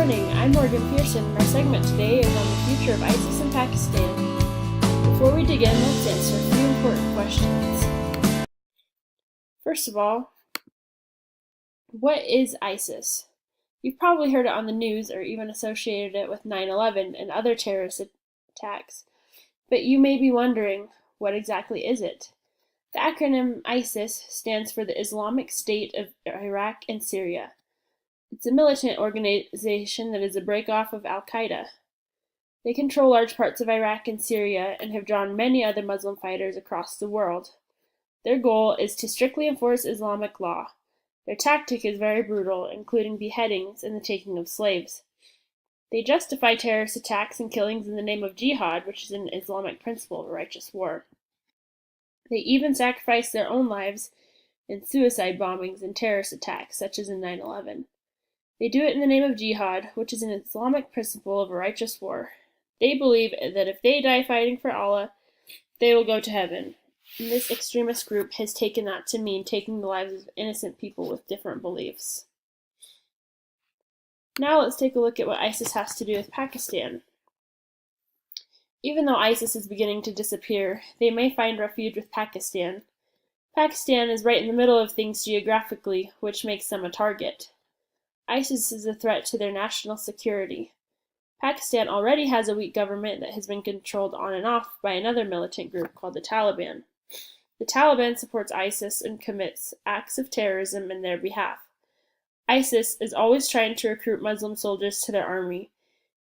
morning, I'm Morgan Pearson, and our segment today is on the future of ISIS in Pakistan. Before we dig in, let's answer a few important questions. First of all, what is ISIS? You've probably heard it on the news or even associated it with 9/11 and other terrorist attacks, but you may be wondering, what exactly is it? The acronym ISIS stands for the Islamic State of Iraq and Syria. It's a militant organization that is a break-off of Al-Qaeda. They control large parts of Iraq and Syria and have drawn many other Muslim fighters across the world. Their goal is to strictly enforce Islamic law. Their tactic is very brutal, including beheadings and the taking of slaves. They justify terrorist attacks and killings in the name of jihad, which is an Islamic principle of righteous war. They even sacrifice their own lives in suicide bombings and terrorist attacks, such as in 9/11. They do it in the name of jihad, which is an Islamic principle of a righteous war. They believe that if they die fighting for Allah, they will go to heaven. And this extremist group has taken that to mean taking the lives of innocent people with different beliefs. Now let's take a look at what ISIS has to do with Pakistan. Even though ISIS is beginning to disappear, they may find refuge with Pakistan. Pakistan is right in the middle of things geographically, which makes them a target. ISIS is a threat to their national security. Pakistan already has a weak government that has been controlled on and off by another militant group called the Taliban. The Taliban supports ISIS and commits acts of terrorism in their behalf. ISIS is always trying to recruit Muslim soldiers to their army.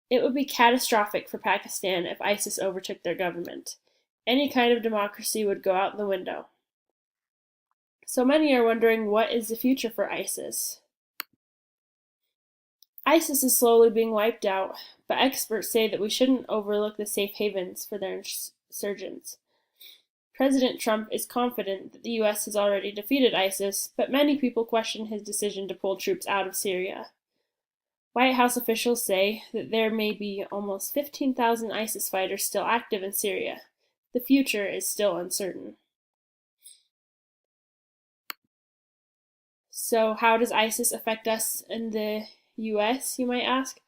It would be catastrophic for Pakistan if ISIS overtook their government. Any kind of democracy would go out the window. So many are wondering, what is the future for ISIS? ISIS is slowly being wiped out, but experts say that we shouldn't overlook the safe havens for their insurgents. President Trump is confident that the U.S. has already defeated ISIS, but many people question his decision to pull troops out of Syria. White House officials say that there may be almost 15,000 ISIS fighters still active in Syria. The future is still uncertain. So how does ISIS affect us in the U.S., you might ask?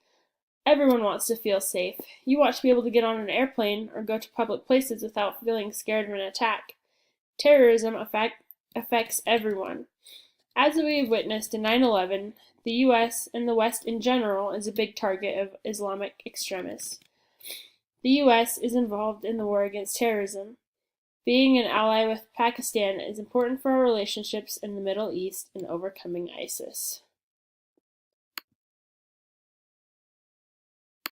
Everyone wants to feel safe. You want to be able to get on an airplane or go to public places without feeling scared of an attack. Terrorism affects everyone. As we have witnessed in 9/11, the U.S. and the West in general is a big target of Islamic extremists. The U.S. is involved in the war against terrorism. Being an ally with Pakistan is important for our relationships in the Middle East and overcoming ISIS.